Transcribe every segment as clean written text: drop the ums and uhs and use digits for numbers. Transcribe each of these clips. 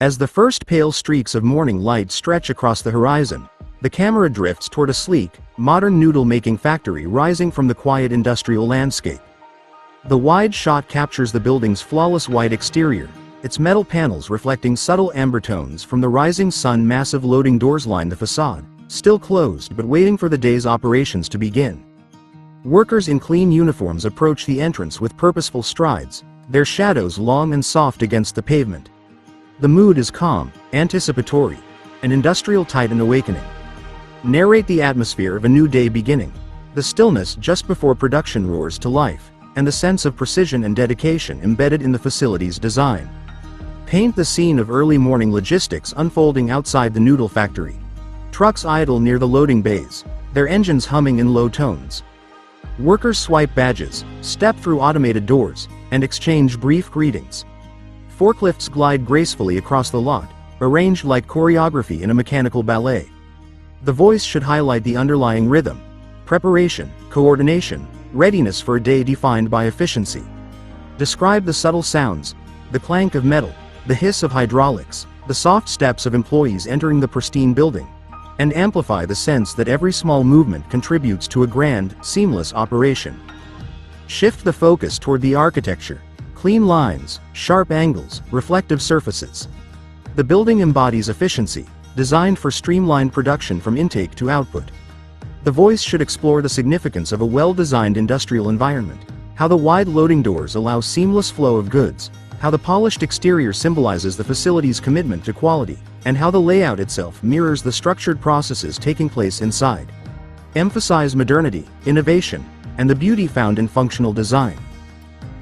As the first pale streaks of morning light stretch across the horizon, the camera drifts toward a sleek, modern noodle-making factory rising from the quiet industrial landscape. The wide shot captures the building's flawless white exterior, its metal panels reflecting subtle amber tones from the rising sun. Massive loading doors line the facade, still closed but waiting for the day's operations to begin. Workers in clean uniforms approach the entrance with purposeful strides, their shadows long and soft against the pavement. The mood is calm, anticipatory, an industrial titan awakening. Narrate the atmosphere of a new day beginning, the stillness just before production roars to life, and the sense of precision and dedication embedded in the facility's design. Paint the scene of early morning logistics unfolding outside the noodle factory. Trucks idle near the loading bays, their engines humming in low tones. Workers swipe badges, step through automated doors, and exchange brief greetings. Forklifts glide gracefully across the lot, arranged like choreography in a mechanical ballet. The voice should highlight the underlying rhythm: preparation, coordination, readiness for a day defined by efficiency. Describe the subtle sounds: the clank of metal, the hiss of hydraulics, the soft steps of employees entering the pristine building, and amplify the sense that every small movement contributes to a grand, seamless operation. Shift the focus toward the architecture: clean lines, sharp angles, reflective surfaces. The building embodies efficiency, designed for streamlined production from intake to output. The voice should explore the significance of a well-designed industrial environment, how the wide loading doors allow seamless flow of goods, how the polished exterior symbolizes the facility's commitment to quality, and how the layout itself mirrors the structured processes taking place inside. Emphasize modernity, innovation, and the beauty found in functional design.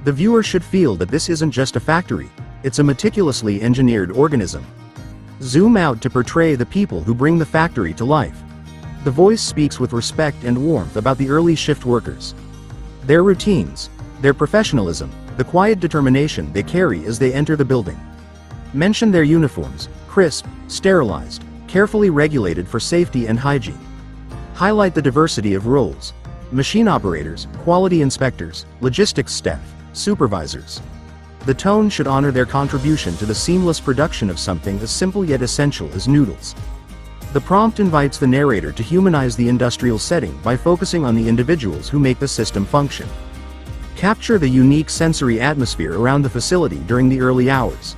The viewer should feel that this isn't just a factory, it's a meticulously engineered organism. Zoom out to portray the people who bring the factory to life. The voice speaks with respect and warmth about the early shift workers. Their routines, their professionalism, the quiet determination they carry as they enter the building. Mention their uniforms: crisp, sterilized, carefully regulated for safety and hygiene. Highlight the diversity of roles: machine operators, quality inspectors, logistics staff, supervisors. The tone should honor their contribution to the seamless production of something as simple yet essential as noodles. The prompt invites the narrator to humanize the industrial setting by focusing on the individuals who make the system function. Capture the unique sensory atmosphere around the facility during the early hours.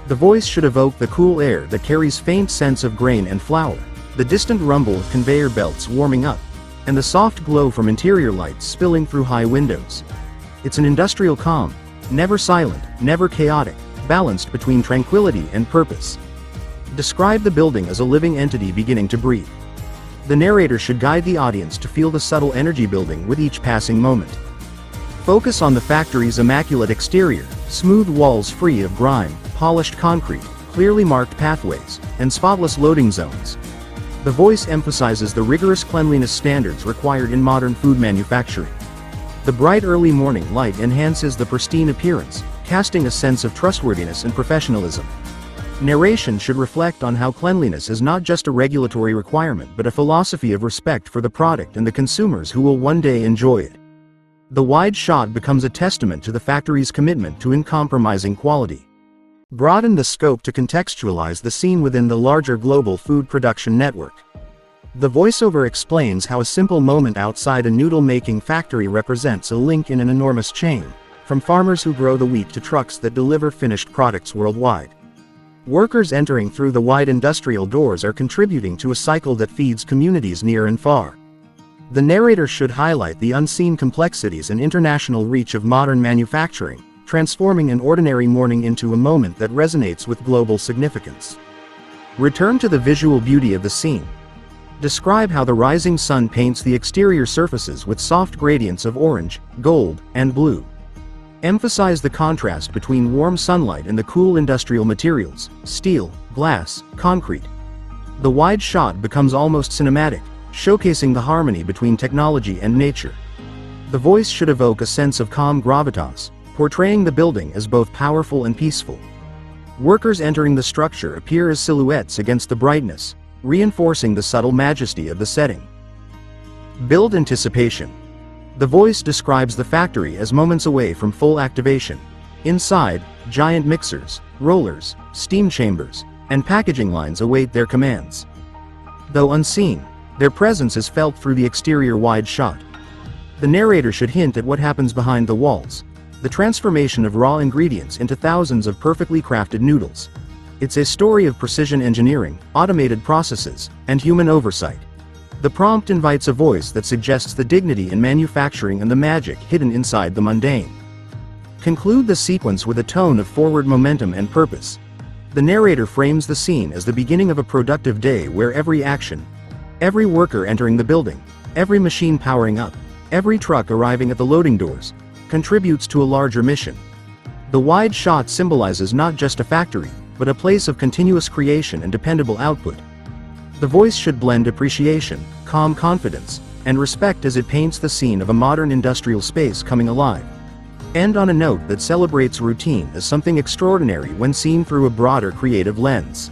The voice should evoke the cool air that carries faint scents of grain and flour, the distant rumble of conveyor belts warming up, and the soft glow from interior lights spilling through high windows. It's an industrial calm, never silent, never chaotic, balanced between tranquility and purpose. Describe the building as a living entity beginning to breathe. The narrator should guide the audience to feel the subtle energy building with each passing moment. Focus on the factory's immaculate exterior: smooth walls free of grime, polished concrete, clearly marked pathways, and spotless loading zones. The voice emphasizes the rigorous cleanliness standards required in modern food manufacturing. The bright early morning light enhances the pristine appearance, casting a sense of trustworthiness and professionalism. Narration should reflect on how cleanliness is not just a regulatory requirement but a philosophy of respect for the product and the consumers who will one day enjoy it. The wide shot becomes a testament to the factory's commitment to uncompromising quality. Broaden the scope to contextualize the scene within the larger global food production network. The voiceover explains how a simple moment outside a noodle-making factory represents a link in an enormous chain, from farmers who grow the wheat to trucks that deliver finished products worldwide. Workers entering through the wide industrial doors are contributing to a cycle that feeds communities near and far. The narrator should highlight the unseen complexities and international reach of modern manufacturing, transforming an ordinary morning into a moment that resonates with global significance. Return to the visual beauty of the scene. Describe how the rising sun paints the exterior surfaces with soft gradients of orange, gold, and blue. Emphasize the contrast between warm sunlight and the cool industrial materials: steel, glass, concrete. The wide shot becomes almost cinematic, showcasing the harmony between technology and nature. The voice should evoke a sense of calm gravitas, portraying the building as both powerful and peaceful. Workers entering the structure appear as silhouettes against the brightness, reinforcing the subtle majesty of the setting. Build anticipation. The voice describes the factory as moments away from full activation. Inside, giant mixers, rollers, steam chambers, and packaging lines await their commands. Though unseen, their presence is felt through the exterior wide shot. The narrator should hint at what happens behind the walls, the transformation of raw ingredients into thousands of perfectly crafted noodles. It's a story of precision engineering, automated processes, and human oversight. The prompt invites a voice that suggests the dignity in manufacturing and the magic hidden inside the mundane. Conclude the sequence with a tone of forward momentum and purpose. The narrator frames the scene as the beginning of a productive day where every action, every worker entering the building, every machine powering up, every truck arriving at the loading doors, contributes to a larger mission. The wide shot symbolizes not just a factory, but a place of continuous creation and dependable output. The voice should blend appreciation, calm confidence, and respect as it paints the scene of a modern industrial space coming alive. End on a note that celebrates routine as something extraordinary when seen through a broader creative lens.